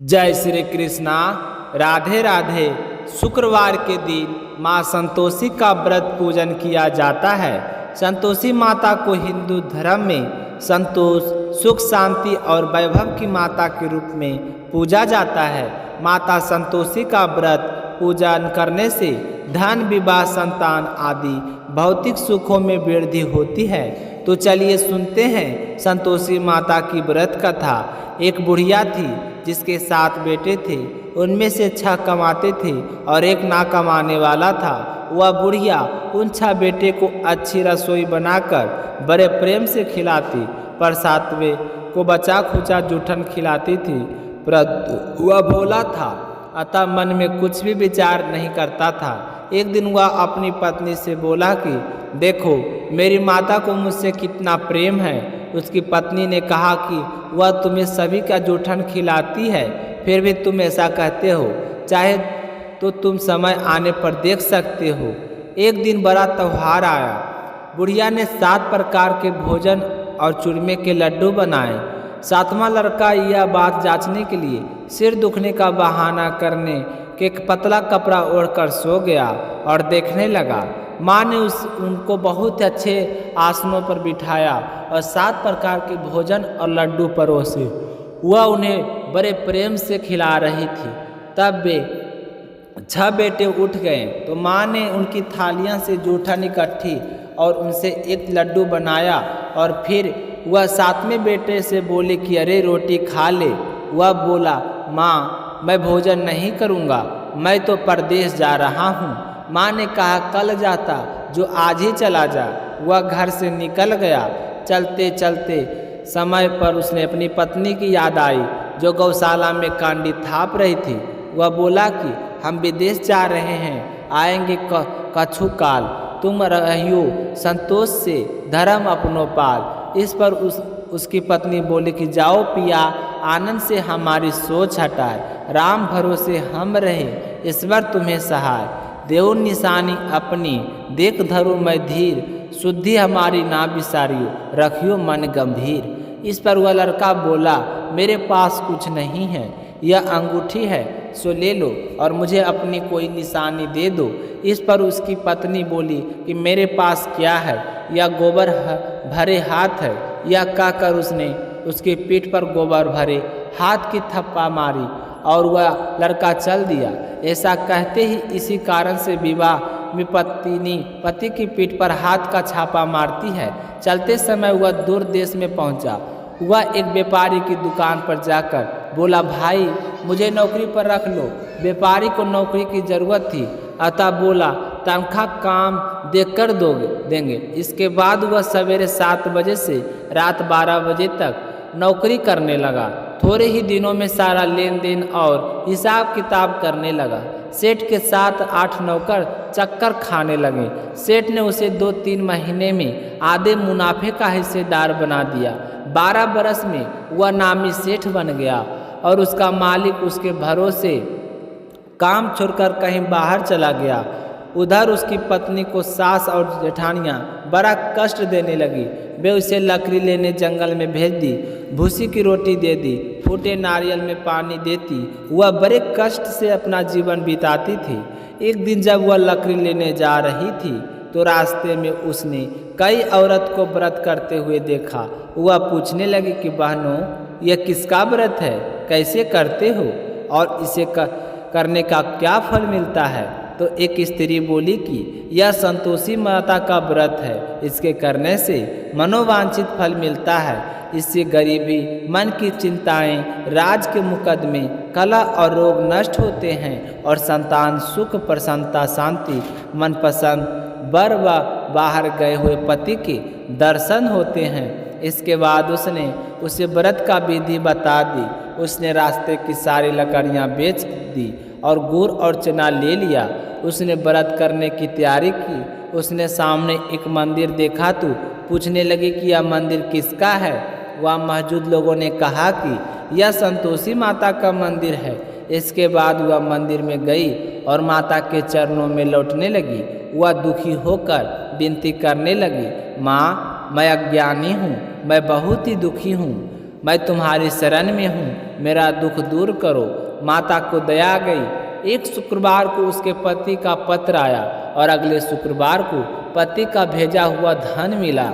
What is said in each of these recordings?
जय श्री कृष्णा। राधे राधे। शुक्रवार के दिन माँ संतोषी का व्रत पूजन किया जाता है। संतोषी माता को हिंदू धर्म में संतोष, सुख, शांति और वैभव की माता के रूप में पूजा जाता है। माता संतोषी का व्रत पूजन करने से धन, विवाह, संतान आदि भौतिक सुखों में वृद्धि होती है। तो चलिए सुनते हैं संतोषी माता की व्रत कथा। एक बुढ़िया थी जिसके 7 बेटे थे। उनमें से 6 कमाते थे और एक ना कमाने वाला था। वह बुढ़िया उन 6 बेटे को अच्छी रसोई बनाकर बड़े प्रेम से खिलाती, पर 7वें को बचा खुचा जूठन खिलाती थी। परंतु वह भोला था, अतः मन में कुछ भी विचार नहीं करता था। एक दिन वह अपनी पत्नी से बोला कि देखो, मेरी माता को मुझसे कितना प्रेम है। उसकी पत्नी ने कहा कि वह तुम्हें सभी का जूठन खिलाती है, फिर भी तुम ऐसा कहते हो। चाहे तो तुम समय आने पर देख सकते हो। एक दिन बड़ा त्योहार आया। बुढ़िया ने 7 प्रकार के भोजन और चूरमे के लड्डू बनाए। 7वां लड़का यह बात जांचने के लिए सिर दुखने का बहाना करने के एक पतला कपड़ा ओढ़कर सो गया और देखने लगा। माँ ने उनको बहुत अच्छे आसनों पर बिठाया और 7 प्रकार के भोजन और लड्डू परोसे। वह उन्हें बड़े प्रेम से खिला रही थी। तब वे 6 बेटे उठ गए तो माँ ने उनकी थालियाँ से जूठन इकट्ठी और उनसे एक लड्डू बनाया। और फिर वह 7वें बेटे से बोले कि अरे रोटी खा ले। वह बोला, माँ मैं भोजन नहीं करूँगा, मैं तो परदेश जा रहा हूँ। माँ ने कहा, कल जाता जो आज ही चला जा। वह घर से निकल गया। चलते चलते समय पर उसने अपनी पत्नी की याद आई जो गौशाला में कांडी थाप रही थी। वह बोला कि हम विदेश जा रहे हैं, आएंगे कछु काल, तुम रहियो संतोष से धर्म अपनो पाल। इस पर उसकी पत्नी बोली कि जाओ पिया, आनंद से हमारी सोच हटाए। राम भरोसे हम रहे, ईश्वर तुम्हें सहाय। देव निशानी अपनी, देख धरो मैं धीर। शुद्धि हमारी ना बिसारियो, रखियो मन गंभीर। इस पर वह लड़का बोला, मेरे पास कुछ नहीं है, यह अंगूठी है सो ले लो और मुझे अपनी कोई निशानी दे दो। इस पर उसकी पत्नी बोली कि मेरे पास क्या है, यह गोबर भरे हाथ है। यह कहकर उसने उसकी पीठ पर गोबर भरे हाथ की थप्पा मारी और वह लड़का चल दिया। ऐसा कहते ही इसी कारण से विवाह में पत्नी पति की पीठ पर हाथ का छापा मारती है। चलते समय वह दूर देश में पहुंचा। वह एक व्यापारी की दुकान पर जाकर बोला, भाई मुझे नौकरी पर रख लो। व्यापारी को नौकरी की जरूरत थी, अतः बोला तनख्वाह काम देकर देंगे। इसके बाद वह सवेरे 7 बजे से रात 12 बजे तक नौकरी करने लगा। थोड़े ही दिनों में सारा लेन देन और हिसाब किताब करने लगा। सेठ के साथ 8 नौकर चक्कर खाने लगे। सेठ ने उसे 2-3 महीने में आधे मुनाफे का हिस्सेदार बना दिया। 12 बरस में वह नामी सेठ बन गया और उसका मालिक उसके भरोसे काम छोड़कर कहीं बाहर चला गया। उधर उसकी पत्नी को सास और जेठानियाँ बड़ा कष्ट देने लगी। वे उसे लकड़ी लेने जंगल में भेज दी, भूसी की रोटी दे दी, फूटे नारियल में पानी देती। वह बड़े कष्ट से अपना जीवन बिताती थी। एक दिन जब वह लकड़ी लेने जा रही थी तो रास्ते में उसने कई औरत को व्रत करते हुए देखा। वह पूछने लगी कि बहनों, यह किसका व्रत है, कैसे करते हो और इसे करने का क्या फल मिलता है? तो एक स्त्री बोली कि यह संतोषी माता का व्रत है, इसके करने से मनोवांछित फल मिलता है। इससे गरीबी, मन की चिंताएं, राज के मुकदमे, कलह और रोग नष्ट होते हैं और संतान सुख, प्रसन्नता, शांति, मनपसंद वर व बाहर गए हुए पति के दर्शन होते हैं। इसके बाद उसने उसे व्रत का विधि बता दी। उसने रास्ते की सारी लकड़ियाँ बेच दी और गुड़ और चना ले लिया। उसने व्रत करने की तैयारी की। उसने सामने एक मंदिर देखा तो पूछने लगी कि यह मंदिर किसका है। वह मौजूद लोगों ने कहा कि यह संतोषी माता का मंदिर है। इसके बाद वह मंदिर में गई और माता के चरणों में लौटने लगी। वह दुखी होकर विनती करने लगी, माँ मैं अज्ञानी हूँ, मैं बहुत ही दुखी हूँ। मैं तुम्हारी शरण में हूँ, मेरा दुख दूर करो। माता को दया गई। एक शुक्रवार को उसके पति का पत्र आया और अगले शुक्रवार को पति का भेजा हुआ धन मिला।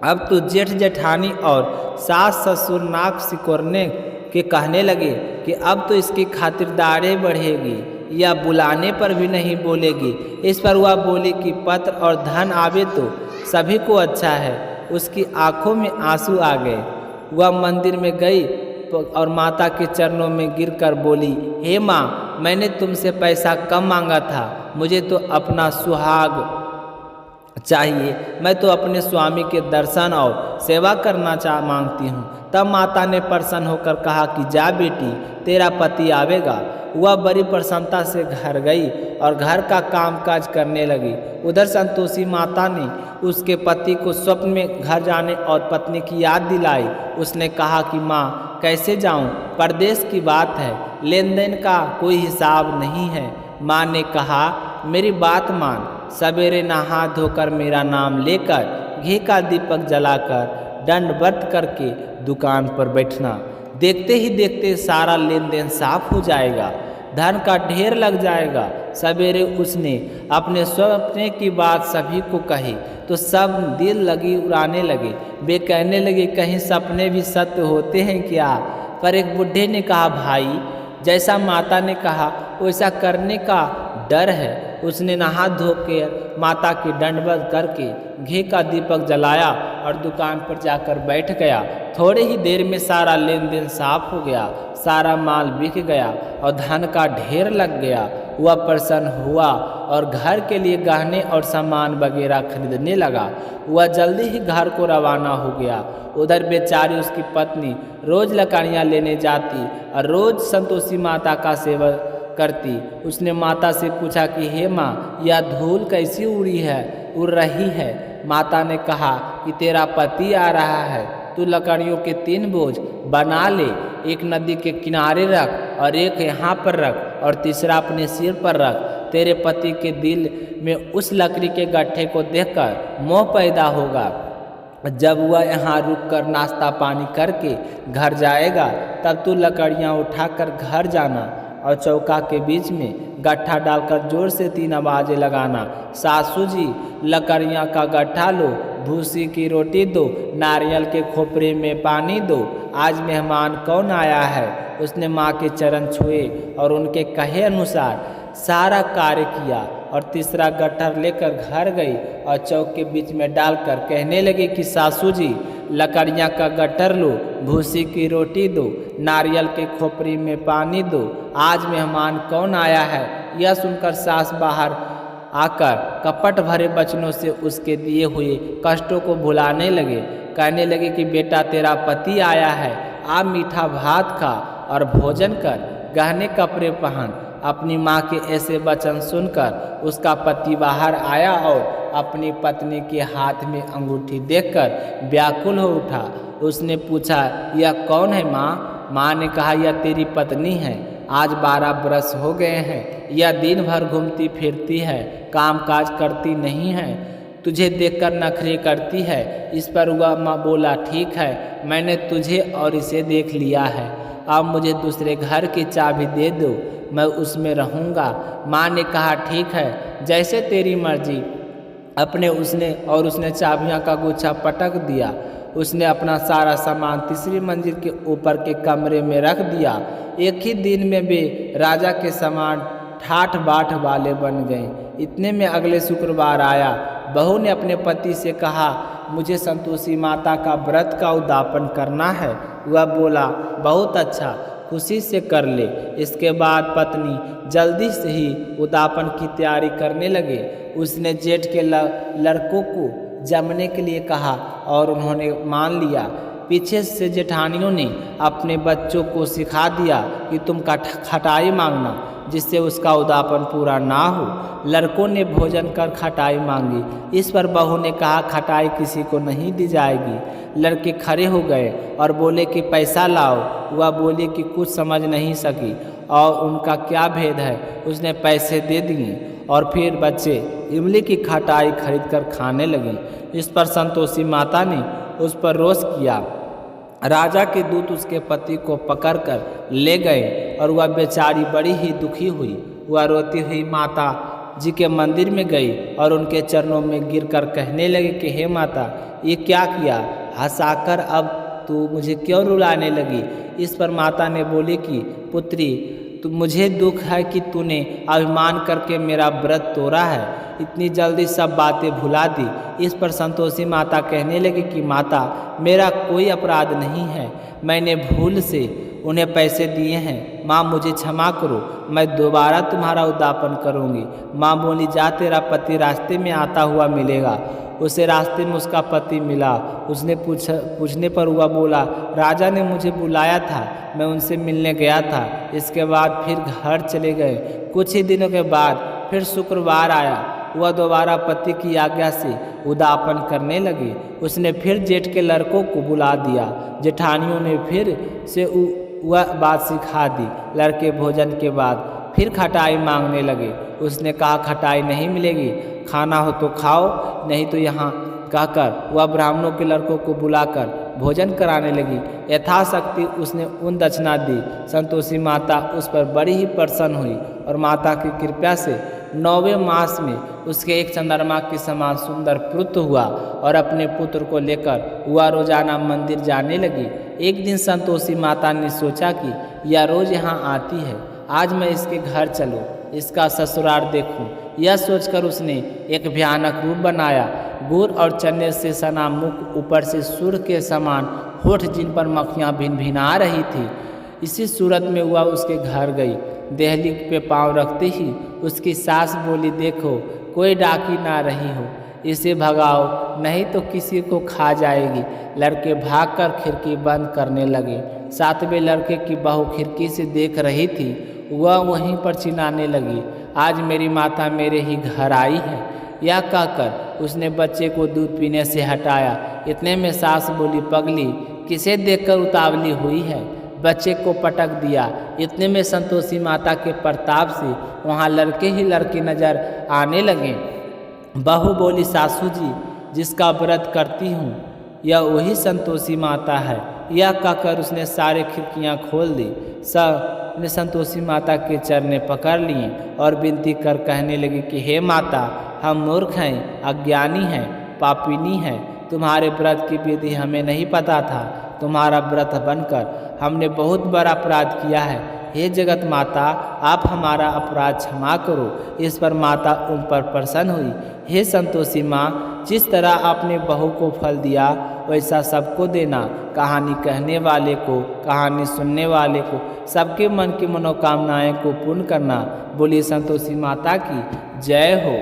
अब तो जेठ जेठानी और सास ससुर नाक सिकोड़ने के कहने लगे कि अब तो इसकी खातिरदारी बढ़ेगी, या बुलाने पर भी नहीं बोलेगी। इस पर वह बोली कि पत्र और धन आवे तो सभी को अच्छा है। उसकी आंखों में आंसू आ गए। वह मंदिर में गई और माता के चरणों में गिरकर बोली, हे माँ, मैंने तुमसे पैसा कम मांगा था, मुझे तो अपना सुहाग चाहिए। मैं तो अपने स्वामी के दर्शन और सेवा करना मांगती हूँ। तब माता ने प्रसन्न होकर कहा कि जा बेटी, तेरा पति आवेगा। वह बड़ी प्रसन्नता से घर गई और घर का कामकाज करने लगी। उधर संतोषी माता ने उसके पति को स्वप्न में घर जाने और पत्नी की याद दिलाई। उसने कहा कि माँ, कैसे जाऊँ, परदेश की बात है, लेन देन का कोई हिसाब नहीं है। माँ ने कहा, मेरी बात मान, सवेरे नहा धोकर मेरा नाम लेकर घी का दीपक जलाकर दंडवत करके दुकान पर बैठना। देखते ही देखते सारा लेन देन साफ हो जाएगा, धन का ढेर लग जाएगा। सवेरे उसने अपने सपने की बात सभी को कही तो सब दिल लगी उड़ाने लगे। वे कहने लगे, कहीं सपने भी सत्य होते हैं क्या? पर एक बूढ़े ने कहा, भाई, जैसा माता ने कहा वैसा करने का डर है। उसने नहा धोकर माता की दंडवत करके घी का दीपक जलाया और दुकान पर जाकर बैठ गया। थोड़े ही देर में सारा लेन देन साफ हो गया, सारा माल बिक गया और धन का ढेर लग गया। वह प्रसन्न हुआ और घर के लिए गहने और सामान वगैरह खरीदने लगा। वह जल्दी ही घर को रवाना हो गया। उधर बेचारी उसकी पत्नी रोज लकड़ियाँ लेने जाती और रोज संतोषी माता का सेवा करती। उसने माता से पूछा कि हे माँ, यह धूल कैसी उड़ रही है? माता ने कहा कि तेरा पति आ रहा है, तू लकड़ियों के 3 बोझ बना ले, एक नदी के किनारे रख और एक यहाँ पर रख और तीसरा अपने सिर पर रख। तेरे पति के दिल में उस लकड़ी के गट्ठे को देखकर मोह पैदा होगा। जब वह यहाँ रुककर नाश्ता पानी करके घर जाएगा तब तू लकड़ियाँ उठाकर घर जाना और चौका के बीच में गट्ठा डालकर जोर से 3 आवाज़ें लगाना। सासू जी, लकड़ियाँ का गट्ठा लो, भूसी की रोटी दो, नारियल के खोपरे में पानी दो, आज मेहमान कौन आया है? उसने माँ के चरण छुए और उनके कहे अनुसार सारा कार्य किया और तीसरा गट्ठर लेकर घर गई और चौक के बीच में डालकर कहने लगी कि सासू जी, लकड़ियाँ का गट्ठर लो, भूसी की रोटी दो, नारियल के खोपरी में पानी दो, आज मेहमान कौन आया है? यह सुनकर सास बाहर आकर कपट भरे वचनों से उसके दिए हुए कष्टों को भुलाने लगे। कहने लगे कि बेटा, तेरा पति आया है, आप मीठा भात खा और भोजन कर, गहने कपड़े पहन। अपनी माँ के ऐसे वचन सुनकर उसका पति बाहर आया और अपनी पत्नी के हाथ में अंगूठी देखकर व्याकुल हो उठा। उसने पूछा, यह कौन है माँ? माँ ने कहा, यह तेरी पत्नी है, आज 12 बरस हो गए हैं, यह दिन भर घूमती फिरती है, काम काज करती नहीं है, तुझे देखकर नखरे करती है। इस पर वह माँ बोला, ठीक है, मैंने तुझे और इसे देख लिया है, अब मुझे दूसरे घर की चाबी दे दो, मैं उसमें रहूँगा। माँ ने कहा, ठीक है, जैसे तेरी मर्जी। उसने चाबियाँ का गुच्छा पटक दिया। उसने अपना सारा सामान तीसरी मंजिल के ऊपर के कमरे में रख दिया। एक ही दिन में वे राजा के समान ठाठ बाट वाले बन गए। इतने में अगले शुक्रवार आया। बहू ने अपने पति से कहा, मुझे संतोषी माता का व्रत का उद्यापन करना है। वह बोला, बहुत अच्छा, खुशी से कर ले। इसके बाद पत्नी जल्दी से ही उद्यापन की तैयारी करने लगे। उसने जेठ के लड़कों को जमने के लिए कहा और उन्होंने मान लिया। पीछे से जेठानियों ने अपने बच्चों को सिखा दिया कि तुम खटाई मांगना, जिससे उसका उद्यापन पूरा ना हो। लड़कों ने भोजन कर खटाई मांगी। इस पर बहू ने कहा, खटाई किसी को नहीं दी जाएगी। लड़के खड़े हो गए और बोले कि पैसा लाओ। वह बोली कि कुछ समझ नहीं सकी और उनका क्या भेद है। उसने पैसे दे दिए और फिर बच्चे इमली की खटाई खरीद कर खाने लगे। इस पर संतोषी माता ने उस पर रोष किया राजा के दूत उसके पति को पकड़कर ले गए और वह बेचारी बड़ी ही दुखी हुई। वह रोती हुई माता जी के मंदिर में गई और उनके चरणों में गिरकर कहने लगी कि हे माता, ये क्या किया? हंसाकर अब तू मुझे क्यों रुलाने लगी? इस पर माता ने बोली कि पुत्री, तो मुझे दुख है कि तूने अभिमान करके मेरा व्रत तोड़ा है, इतनी जल्दी सब बातें भुला दी। इस पर संतोषी माता कहने लगी कि माता, मेरा कोई अपराध नहीं है, मैंने भूल से उन्हें पैसे दिए हैं। माँ मुझे क्षमा करो, मैं दोबारा तुम्हारा उद्यापन करूँगी। माँ बोली, जा तेरा पति रास्ते में आता हुआ मिलेगा। उसे रास्ते में उसका पति मिला। उसने पूछने पर वह बोला, राजा ने मुझे बुलाया था, मैं उनसे मिलने गया था। इसके बाद फिर घर चले गए। कुछ ही दिनों के बाद फिर शुक्रवार आया। वह दोबारा पति की आज्ञा से उद्यापन करने लगी। उसने फिर जेठ के लड़कों को बुला दिया। जेठानियों ने फिर से वह बात सिखा दी। लड़के भोजन के बाद फिर खटाई मांगने लगे। उसने कहा, खटाई नहीं मिलेगी, खाना हो तो खाओ, नहीं तो यहाँ कहकर वह ब्राह्मणों के लड़कों को बुलाकर भोजन कराने लगी। यथाशक्ति उसने उन दक्षिणा दी। संतोषी माता उस पर बड़ी ही प्रसन्न हुई और माता की कृपा से 9वें मास में उसके एक चंद्रमा के समान सुंदर पुत्र हुआ और अपने पुत्र को लेकर वह रोजाना मंदिर जाने लगी। एक दिन संतोषी माता ने सोचा कि यह रोज यहाँ आती है, आज मैं इसके घर चलूँ, इसका ससुराल देखूं। यह सोचकर उसने एक भयानक रूप बनाया। गुड़ और चने से सना मुख, ऊपर से सूर्य के समान होठ, जिन पर मक्खियाँ भिनभिना रही थी। इसी सूरत में वह उसके घर गई। देहली पे पांव रखते ही उसकी सास बोली, देखो कोई डाकी ना रही हो, इसे भगाओ, नहीं तो किसी को खा जाएगी। लड़के भागकर खिड़की बंद करने लगे। 7वें लड़के की बहू खिड़की से देख रही थी। वह वहीं पर चिल्लाने लगी, आज मेरी माता मेरे ही घर आई है। यह कहकर उसने बच्चे को दूध पीने से हटाया। इतने में सास बोली, पगली, किसे देखकर उतावली हुई है? बच्चे को पटक दिया। इतने में संतोषी माता के प्रताप से वहाँ लड़के ही लड़के नजर आने लगे। बहू बोली, सासू जी, जिसका व्रत करती हूँ यह वही संतोषी माता है। यह कहकर उसने सारे खिड़कियाँ खोल दी। सब ने संतोषी माता के चरने पकड़ लिए और विनती कर कहने लगी कि हे माता, हम मूर्ख हैं, अज्ञानी हैं, पापिनी हैं। तुम्हारे व्रत की विधि हमें नहीं पता था। तुम्हारा व्रत बनकर हमने बहुत बड़ा अपराध किया है। हे जगत माता, आप हमारा अपराध क्षमा करो। इस पर माता उन पर प्रसन्न हुई। हे संतोषी माँ, जिस तरह आपने बहू को फल दिया वैसा सबको देना। कहानी कहने वाले को, कहानी सुनने वाले को, सबके मन की मनोकामनाएं को पूर्ण करना। बोलिए संतोषी माता की जय हो।